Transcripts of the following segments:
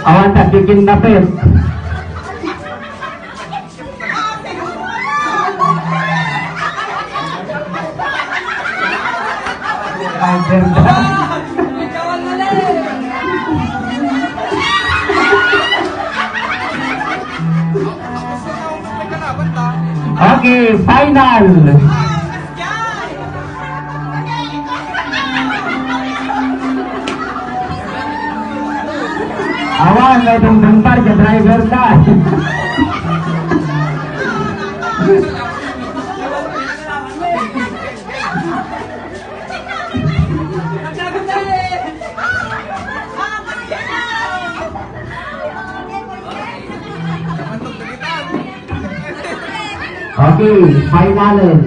Awan tak bikin dapet. Ay, ganda. Okay, final. Awan, may bentar ke driver ka. Okay, finalan.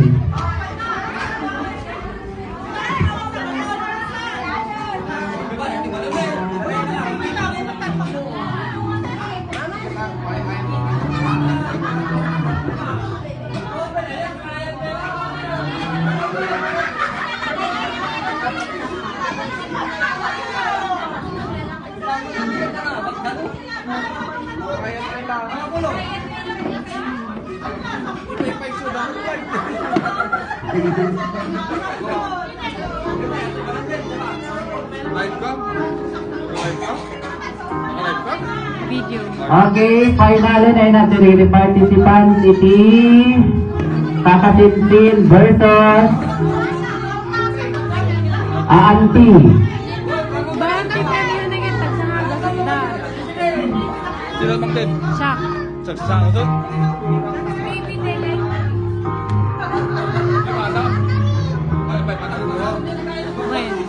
Video. Okay, finalin ay natin yung participants iti Kakasinsin versus Aanti. Bakit kami na naging tagsangaganda? Sila bakit? Siya. Sagsasama doon? Baby Dele. Gimana? Ay, patalo mo. Bueno.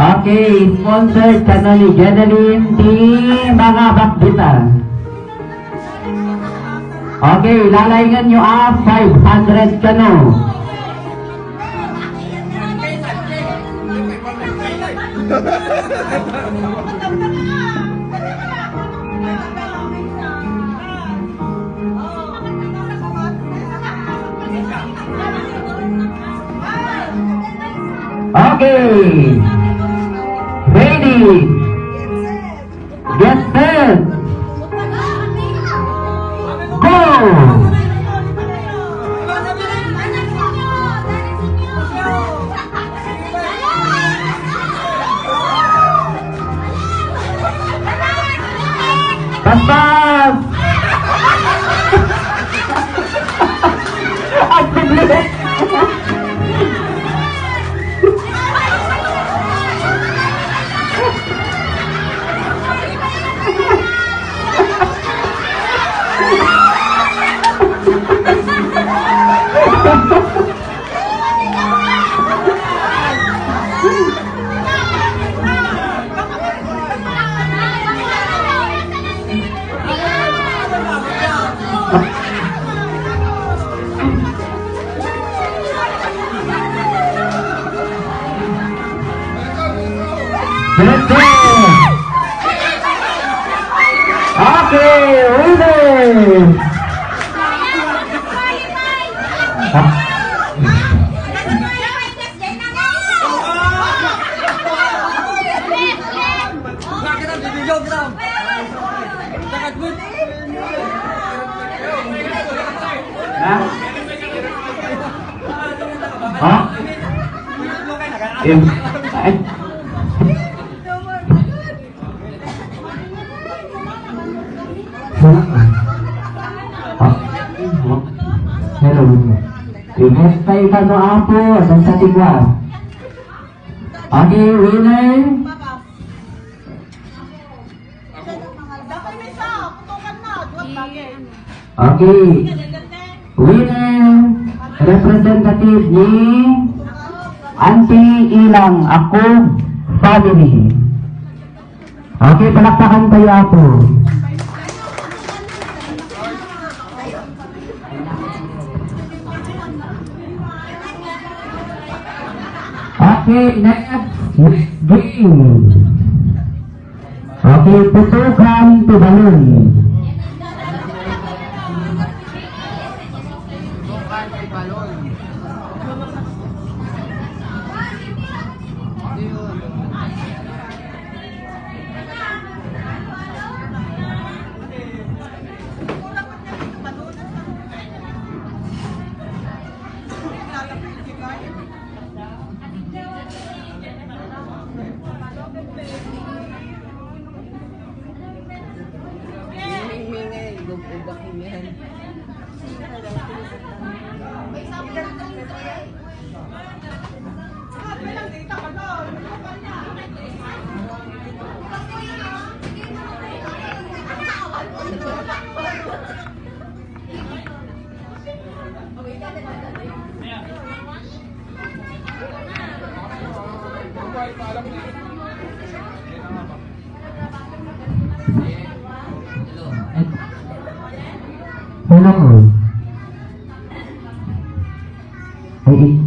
Okay, sponsored kanali Jeneline ti mga bakbita. Okay, lalayngan nyo 500 kano. Okay. Ready. Get set. Go. Paspas. Ang bilis. Okay, winner! Hah? Hello. Ingat tayo ka no apo dan sa tigwa. Okay, winner. Okay. Winner representative ni Auntie Ilang Ako Family. Okay, palakpakan tayo apo. Okay, next game. Okay, putukan to balon. Hello. Ay, eh.